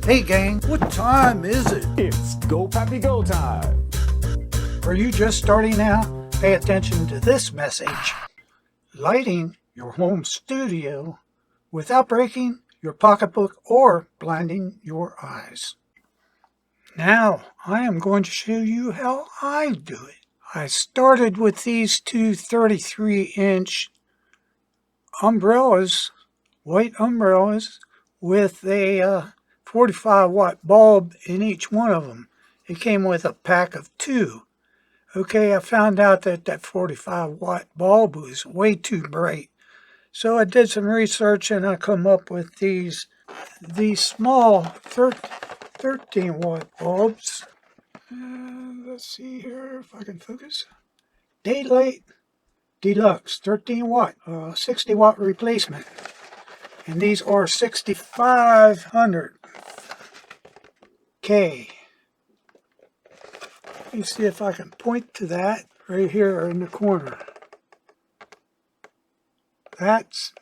Hey gang, what time is it? It's GoPappyGo time! Are you just starting out? Pay attention to this message. Lighting your home studio without breaking your pocketbook or blinding your eyes. Now, I am going to show you how I do it. I started with these two 33-inch umbrellas, white umbrellas, with a 45-watt bulb in each one of them. It came with a pack of 2. Okay, I found out that 45-watt bulb was way too bright. So I did some research and I come up with these small 13-watt bulbs. Let's see here if I can focus. Daylight Deluxe 13-watt, 60-watt replacement. And these are 6500 K. Let me see if I can point to that right here in the corner. That's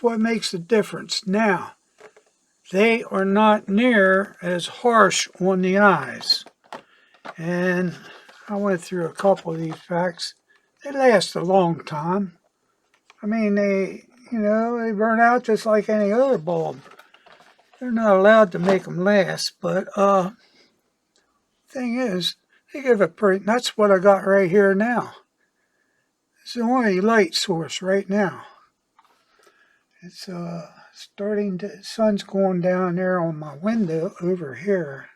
what makes the difference. Now, they are not near as harsh on the eyes. And I went through a couple of these packs. They last a long time. I mean, they burn out just like any other bulb. They're not allowed to make them last, but thing is, they give it pretty. That's what I got right here now. It's the only light source right now. It's starting to, sun's going down there on my window over here,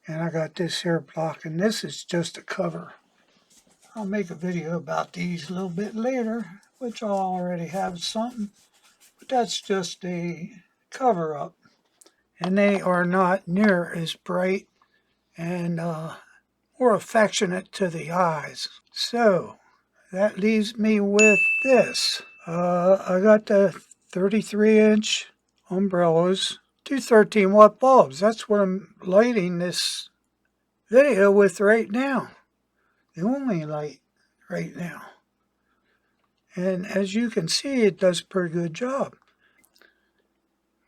and I got this here blocking. This is just a cover. I'll make a video about these a little bit later, which I'll already have something, but that's just a cover up, and they are not near as bright and more affectionate to the eyes. So that leaves me with this. I got the 33-inch umbrellas, two 13-watt bulbs. That's what I'm lighting this video with right now. The only light right now. And as you can see, it does a pretty good job.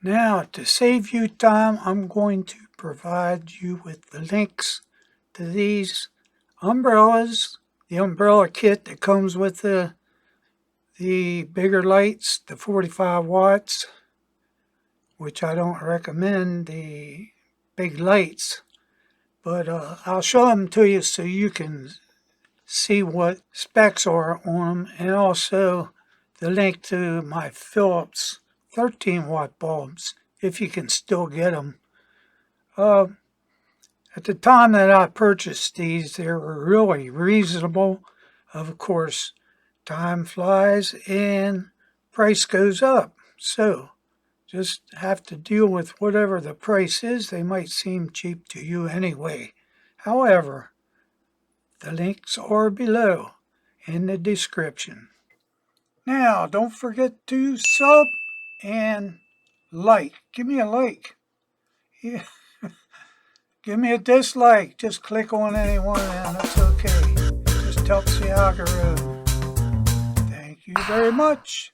Now, to save you time, I'm going to provide you with the links to these umbrellas, the umbrella kit that comes with the bigger lights, the 45 watts, which I don't recommend the big lights, but I'll show them to you so you can see what specs are on them, and also the link to my Philips 13-watt bulbs, if you can still get them. At the time that I purchased these, they were really reasonable. Of course, time flies and price goes up. So just have to deal with whatever the price is. They might seem cheap to you anyway. However, the links are below in the description. Now, don't forget to sub and like. Give me a like. Yeah. Give me a dislike. Just click on any one and it's okay. It just helps the algorithm. Thank you very much.